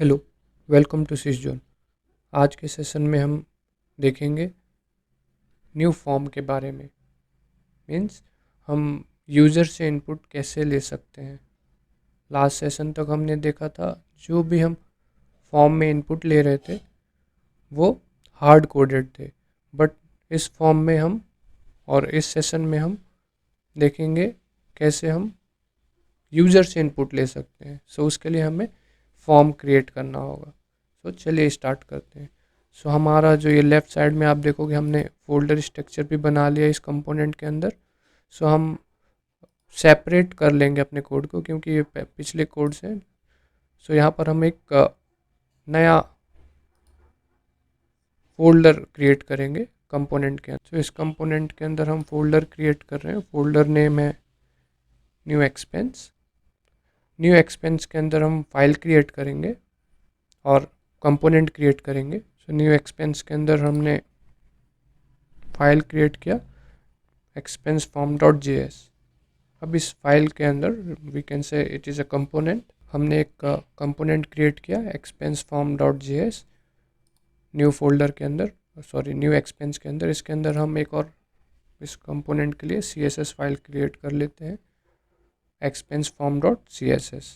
Hello, welcome to सिसजोन। आज के session में हम देखेंगे न्यू फॉर्म के बारे में। मीन्स हम यूज़र से इनपुट कैसे ले सकते हैं। लास्ट सेशन तक हमने देखा था जो भी हम फॉर्म में इनपुट ले रहे थे वो हार्ड कोडेड थे, बट इस फॉर्म में हम और इस सेशन में हम देखेंगे कैसे हम यूज़र से इनपुट ले सकते हैं। सो उसके लिए हमें फॉर्म क्रिएट करना होगा। सो चलिए स्टार्ट करते हैं। सो हमारा जो ये लेफ़्ट साइड में आप देखोगे हमने फोल्डर स्ट्रक्चर भी बना लिया इस कंपोनेंट के अंदर। सो हम सेपरेट कर लेंगे अपने कोड को क्योंकि ये पिछले कोड से। सो यहाँ पर हम एक नया फोल्डर क्रिएट करेंगे कंपोनेंट के अंदर। सो इस कंपोनेंट के अंदर हम फोल्डर क्रिएट कर रहे हैं। फोल्डर नेम है न्यू एक्सपेंस। न्यू एक्सपेंस के अंदर हम फाइल क्रिएट करेंगे और कंपोनेंट क्रिएट करेंगे। सो न्यू एक्सपेंस के अंदर हमने फाइल क्रिएट किया expense form dot J S. अब इस फाइल के अंदर we can say it is a component. हमने एक कंपोनेंट क्रिएट किया expense form dot J S new folder के अंदर, सॉरी न्यू एक्सपेंस के अंदर। इसके अंदर हम एक और इस कंपोनेंट के लिए C S S file create कर लेते हैं expense form dot C S S.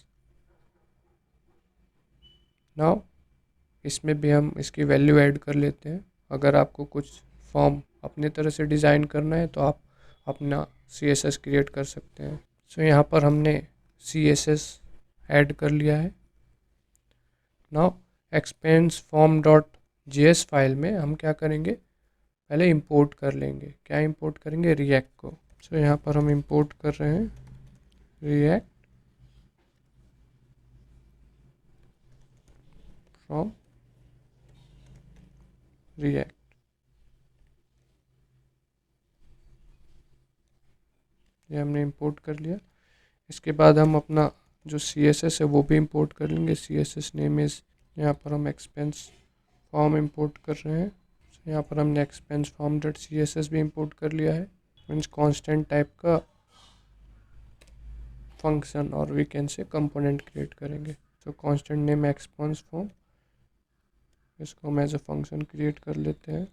Now इसमें भी हम इसकी वैल्यू ऐड कर लेते हैं। अगर आपको कुछ फॉर्म अपने तरह से डिज़ाइन करना है तो आप अपना सी एस एस क्रिएट कर सकते हैं। सो यहाँ पर हमने सी एस एस ऐड कर लिया है। Now expense form dot J S file में हम क्या करेंगे, पहले इंपोर्ट कर लेंगे। क्या इंपोर्ट करेंगे? रिएक्ट को। सो यहाँ पर हम इंपोर्ट कर रहे हैं रिएक्ट फ्रॉम रिएक्ट। ये हमने इंपोर्ट कर लिया। इसके बाद हम अपना जो सी एस एस है वो भी इंपोर्ट कर लेंगे। C S S name is, यहाँ पर हम एक्सपेंस फॉर्म इंपोर्ट कर रहे हैं। so, यहाँ पर हमने expense form dot C S S भी इंपोर्ट कर लिया है। मीन्स कॉन्स्टेंट टाइप का फंक्शन और we can say component create करेंगे। तो कॉन्स्टेंट नेम एक्सपेंस फॉर्म, इसको हम एज अ फंक्शन क्रिएट कर लेते हैं।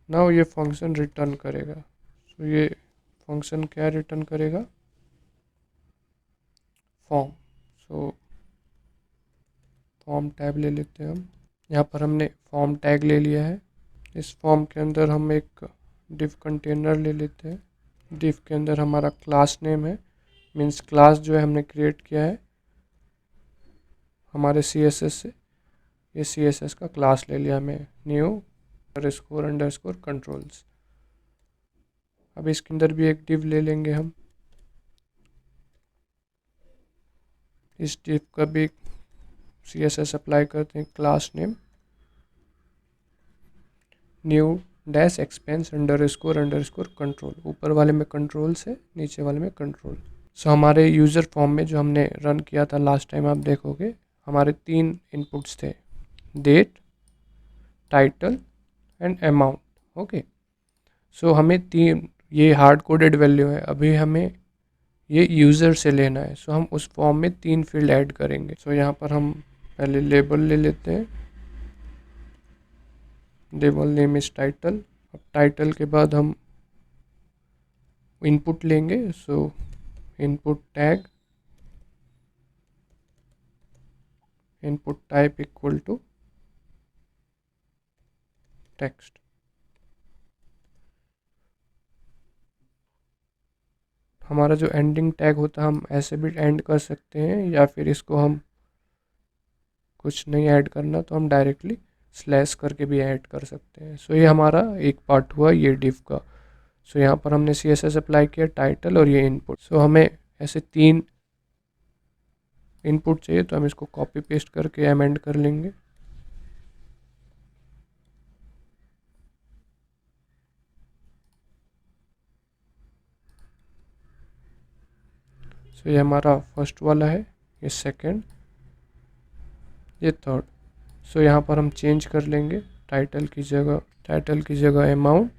नाउ ये फंक्शन रिटर्न करेगा। सो ये फंक्शन क्या रिटर्न करेगा? फॉर्म। सो फॉर्म टैग ले लेते हैं हम। यहाँ पर हमने फॉर्म टैग ले लिया है। इस फॉर्म के अंदर हम एक डिव कंटेनर ले लेते हैं। डिव के अंदर हमारा क्लास नेम है, मीन्स क्लास जो है हमने क्रिएट किया है हमारे सी एस एस से। ये सी एस एस का क्लास ले लिया हमें, न्यू अंडरस्कोर कंट्रोल्स। अब इसके अंदर भी एक डिव ले लेंगे हम। इस डिव का भी सी एस एस अप्लाई करते हैं, class name new dash expense underscore control. ऊपर वाले में कंट्रोल्स है, नीचे वाले में कंट्रोल। सो हमारे यूज़र फॉर्म में जो हमने रन किया था लास्ट टाइम, आप देखोगे हमारे 3 इनपुट्स थे, date, title and amount. Okay, so हमें 3 ये हार्ड कोडेड वैल्यू है, अभी हमें ये यूज़र से लेना है। सो हम उस फॉर्म में 3 फील्ड ऐड करेंगे। सो यहाँ पर हम पहले लेबल ले लेते हैं। Label name is title. अब टाइटल के बाद हम इनपुट लेंगे। So input tag input type equal to text. हमारा जो एंडिंग टैग होता है हम ऐसे भी एंड कर सकते हैं, या फिर इसको हम कुछ नहीं ऐड करना तो हम डायरेक्टली स्लैश करके भी ऐड कर सकते हैं। सो ये हमारा एक पार्ट हुआ ये डिव का। सो यहाँ पर हमने सी एस एस अप्लाई किया, टाइटल और ये इनपुट। सो हमें ऐसे 3 इनपुट चाहिए तो हम इसको कॉपी पेस्ट करके एमेंड कर लेंगे। सो ये हमारा फर्स्ट वाला है, ये सेकंड, ये थर्ड। सो यहाँ पर हम चेंज कर लेंगे टाइटल की जगह अमाउंट।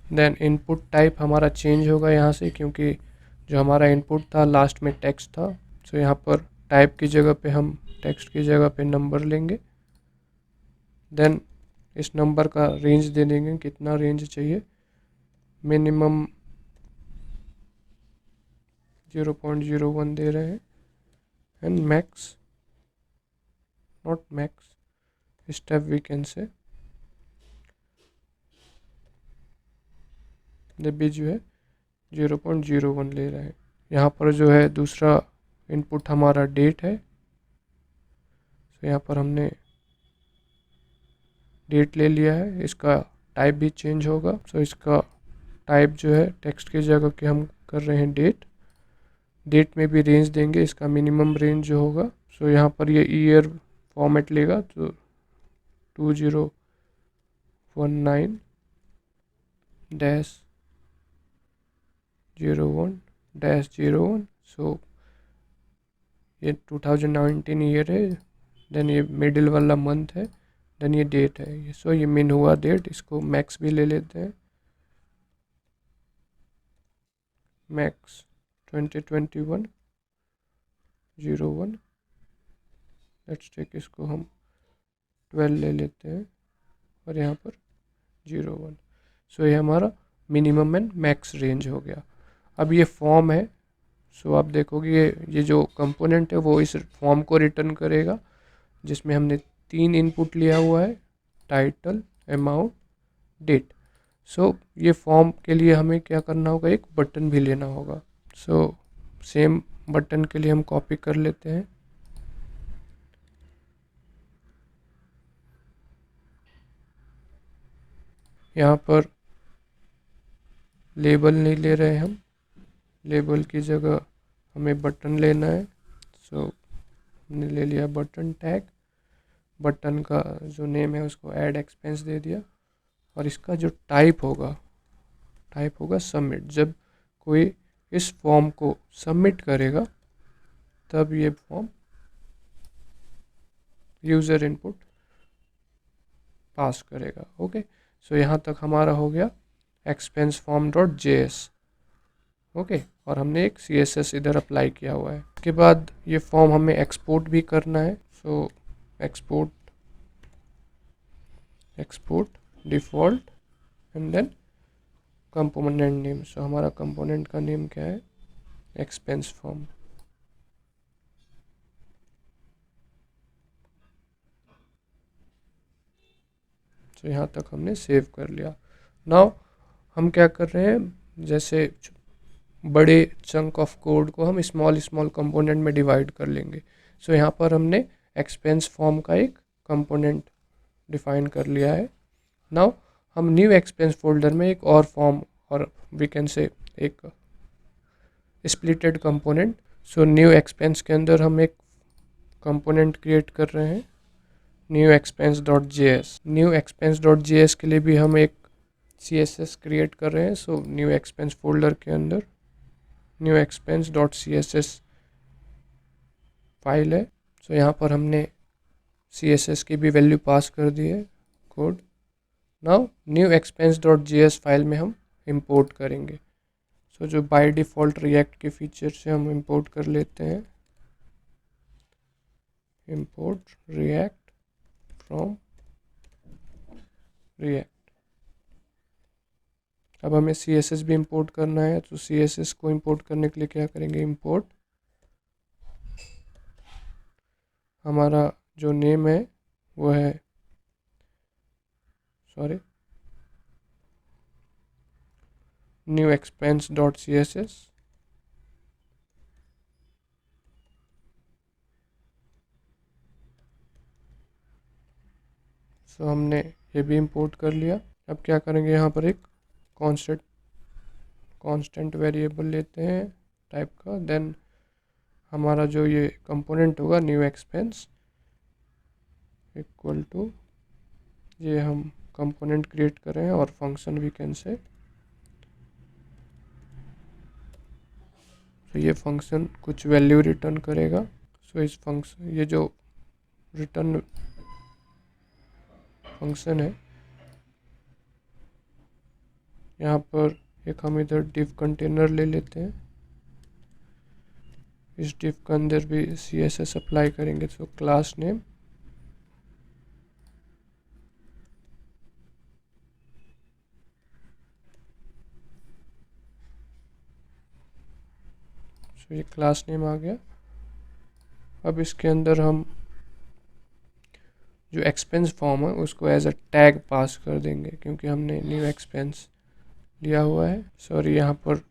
देन इनपुट टाइप हमारा चेंज होगा यहाँ से, क्योंकि जो हमारा इनपुट था लास्ट में टेक्स्ट था, सो यहाँ पर टाइप की जगह पे हम टेक्स्ट की जगह पे नंबर लेंगे। देन इस नंबर का रेंज दे देंगे, कितना रेंज चाहिए, मिनिमम 0.01 दे रहे हैं, and max, not max step we can say, भी जो है 0.01 ले रहे हैं। यहाँ पर जो है दूसरा इनपुट हमारा डेट है, तो यहाँ पर हमने डेट ले लिया है। इसका टाइप भी चेंज होगा, सो इसका टाइप जो है टेक्स्ट की जगह के हम कर रहे हैं डेट। डेट में भी रेंज देंगे, इसका मिनिमम रेंज जो होगा, सो यहाँ पर ये ईयर फॉर्मेट लेगा, तो 2019-01-01, सो ये 2019 ईयर है, देन ये मिडिल वाला मंथ है, देन ये डेट है। सो ये मिन हुआ डेट, इसको मैक्स भी ले लेते हैं, मैक्स 2021-01, लेट्स टेक, इसको हम 12 ले लेते हैं, और यहाँ पर 01। सो ये हमारा मिनिमम एंड मैक्स रेंज हो गया। अब ये फॉर्म है, सो आप देखोगे ये जो कंपोनेंट है वो इस फॉर्म को रिटर्न करेगा, जिसमें हमने 3 इनपुट लिया हुआ है, टाइटल, अमाउंट, डेट। सो ये फॉर्म के लिए हमें क्या करना होगा, एक बटन भी लेना होगा। सो सेम बटन के लिए हम कॉपी कर लेते हैं, यहाँ पर लेबल नहीं ले रहे हम, लेबल की जगह हमें बटन लेना है। सो हमने ले लिया बटन टैग, बटन का जो नेम है उसको ऐड एक्सपेंस दे दिया, और इसका जो टाइप होगा सबमिट। जब कोई इस फॉर्म को सबमिट करेगा तब ये फॉर्म यूज़र इनपुट पास करेगा। ओके, सो यहाँ तक हमारा हो गया expense form dot JS। Okay, और हमने एक CSS इधर अप्लाई किया हुआ है। उसके बाद ये फॉर्म हमें एक्सपोर्ट भी करना है, so export default and then component name. So हमारा कंपोनेंट का नेम क्या है, एक्सपेंस फॉर्म। तो यहाँ तक हमने सेव कर लिया। नाउ हम क्या कर रहे हैं, जैसे बड़े चंक ऑफ कोड को हम स्मॉल कंपोनेंट में डिवाइड कर लेंगे। सो यहाँ पर हमने एक्सपेंस फॉर्म का एक कंपोनेंट डिफाइन कर लिया है। नाउ हम न्यू एक्सपेंस फोल्डर में एक और फॉर्म, और वी कैन से एक splitted component. So new expense के अंदर हम एक कंपोनेंट क्रिएट कर रहे हैं, new expense dot JS। New expense dot JS के लिए भी हम एक CSS क्रिएट कर रहे हैं। सो न्यू एक्सपेंस फोल्डर के अंदर new expense dot CSS file है। सो यहाँ पर हमने CSS की भी वैल्यू पास कर दी है, code. Now new expense dot JS file में हम इंपोर्ट करेंगे। सो जो बाय डिफ़ॉल्ट रिएक्ट के फीचर से हम इंपोर्ट कर लेते हैं, इंपोर्ट रिएक्ट फ्रॉम रिएक्ट। अब हमें CSS भी इंपोर्ट करना है, तो CSS को इंपोर्ट करने के लिए क्या करेंगे, इंपोर्ट हमारा जो नेम है वो है, sorry, new expense dot CSS। सो हमने ये भी इंपोर्ट कर लिया। अब क्या करेंगे, यहाँ पर एक कांस्टेंट वेरिएबल लेते हैं टाइप का, देन हमारा जो ये कंपोनेंट होगा न्यू एक्सपेंस इक्वल टू, ये हम कंपोनेंट क्रिएट कर रहे हैं, और फंक्शन वी कैन से, तो ये फंक्शन कुछ वैल्यू रिटर्न करेगा। सो इस फंक्शन, ये जो रिटर्न फंक्शन है, यहाँ पर एक हम इधर डिव कंटेनर ले लेते हैं, इस डिव के अंदर भी CSS अप्लाई करेंगे। तो क्लास नेम, तो ये क्लास नेम आ गया। अब इसके अंदर हम जो एक्सपेंस फॉर्म है उसको एज अ टैग पास कर देंगे, क्योंकि हमने न्यू एक्सपेंस लिया हुआ है। सॉरी, यहाँ पर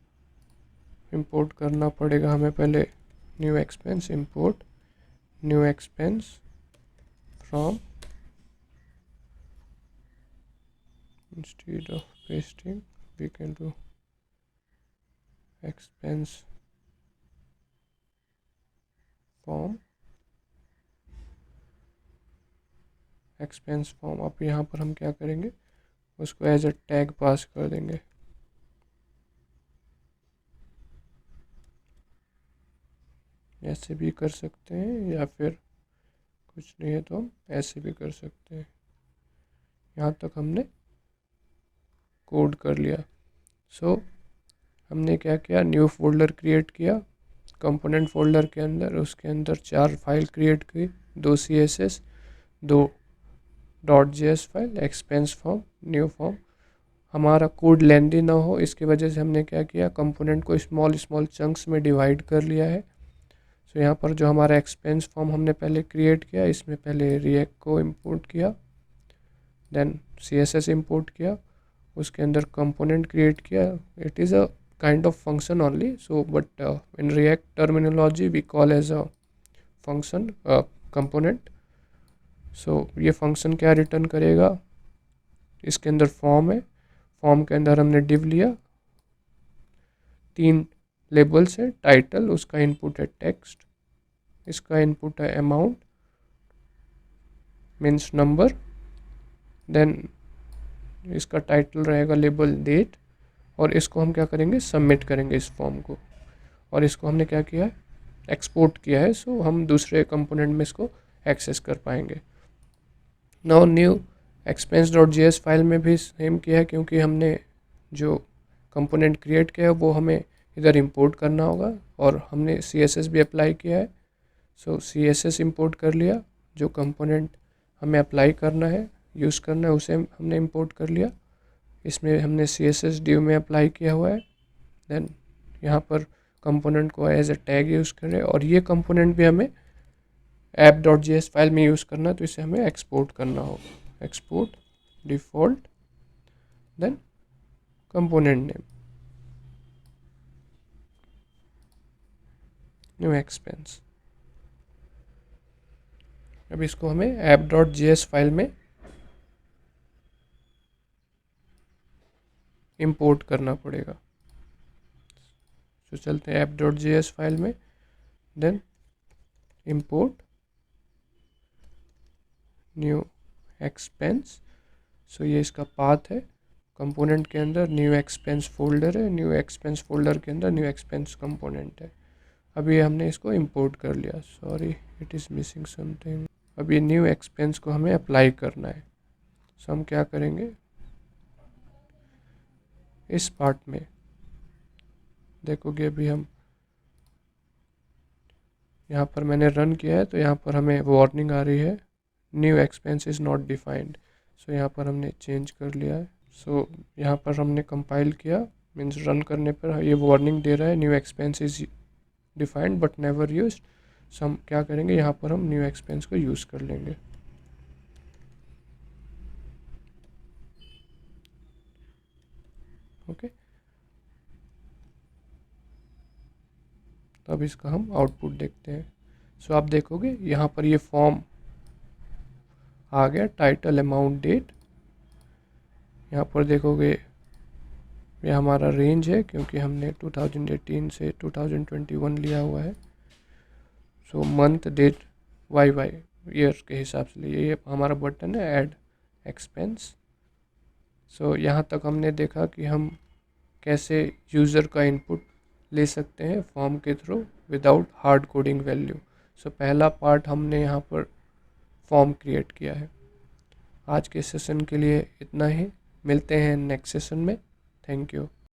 इंपोर्ट करना पड़ेगा हमें पहले। New expense, import new expense from, instead of pasting we can do expense form, expense form. अब यहाँ पर हम क्या करेंगे, उसको एज अ टैग पास कर देंगे। ऐसे भी कर सकते हैं, या फिर कुछ नहीं है तो हम ऐसे भी कर सकते हैं। यहाँ तक हमने कोड कर लिया। सो हमने क्या किया, न्यू फोल्डर क्रिएट किया कंपोनेंट फोल्डर के अंदर। उसके अंदर 4 फाइल क्रिएट की, 2 CSS, 2 .js file, expense form, new form. हमारा कोड लेंदी ना हो इसकी वजह से हमने क्या किया, कंपोनेंट को स्मॉल स्मॉल चंक्स में डिवाइड कर लिया है। सो यहाँ पर जो हमारा एक्सपेंस फॉर्म हमने पहले क्रिएट किया, इसमें पहले रिएक्ट को इंपोर्ट किया, देन CSS इंपोर्ट किया, उसके अंदर कंपोनेंट क्रिएट किया। It is a kind of function only, so but in React terminology we call as a function component. So ये फंक्शन क्या रिटर्न करेगा, इसके अंदर फॉर्म है, फॉर्म के अंदर हमने डिव लिया, 3 लेबल्स है, टाइटल, उसका इनपुट है टेक्स्ट, इसका इनपुट है अमाउंट मीन्स नंबर, देन इसका टाइटल रहेगा लेबल डेट, और इसको हम क्या करेंगे, सबमिट करेंगे इस फॉर्म को। और इसको हमने क्या किया है, एक्सपोर्ट किया है, सो हम दूसरे कंपोनेंट में इसको एक्सेस कर पाएंगे। नाउ न्यू expense.js फाइल में भी सेम किया है, क्योंकि हमने जो कंपोनेंट क्रिएट किया है वो हमें इधर इंपोर्ट करना होगा, और हमने CSS भी अप्लाई किया है। सो CSS इंपोर्ट कर लिया, जो कंपोनेंट हमें अप्लाई करना है, यूज़ करना है, उसे हमने इंपोर्ट कर लिया। इसमें हमने CSS div में अप्लाई किया हुआ है। देन यहाँ पर कंपोनेंट को एज अ टैग यूज़ करें, और ये कंपोनेंट भी हमें app.js फाइल में यूज़ करना है, तो इसे हमें एक्सपोर्ट करना होगा। Export default, then component name, new expense. अब इसको हमें app.js फाइल में इंपोर्ट करना पड़ेगा। तो चलते हैं app.js फाइल में, देन इंपोर्ट न्यू एक्सपेंस। सो ये इसका पाथ है, कंपोनेंट के अंदर न्यू एक्सपेंस फोल्डर है, न्यू एक्सपेंस फोल्डर के अंदर न्यू एक्सपेंस कंपोनेंट है। अभी हमने इसको इंपोर्ट कर लिया, sorry it is missing something. अब ये न्यू एक्सपेंस को हमें अप्लाई करना है। सो हम क्या करेंगे, इस पार्ट में देखोगे, अभी हम यहाँ पर मैंने रन किया है, तो यहाँ पर हमें वार्निंग आ रही है, new expense is not defined. So यहाँ पर हमने चेंज कर लिया है। सो यहाँ पर हमने कंपाइल किया, मीन्स रन करने पर ये वार्निंग दे रहा है, new expense is defined but never used. So हम क्या करेंगे, यहाँ पर हम न्यू एक्सपेंस को यूज़ कर लेंगे। ओके, तो अब इसका हम आउटपुट देखते हैं। सो आप देखोगे यहाँ पर ये फॉर्म आ गया, टाइटल, अमाउंट, डेट। यहाँ पर देखोगे ये हमारा रेंज है, क्योंकि हमने 2018 से 2021 लिया हुआ है। सो मंथ, डेट, वाई ईयर के हिसाब से लिए। ये हमारा बटन है ऐड एक्सपेंस। सो यहाँ तक हमने देखा कि हम कैसे यूज़र का इनपुट ले सकते हैं फॉर्म के through without hard coding value. So पहला पार्ट हमने यहाँ पर फॉर्म क्रिएट किया है। आज के सेशन के लिए इतना ही, मिलते हैं नेक्स्ट सेशन में। Thank you.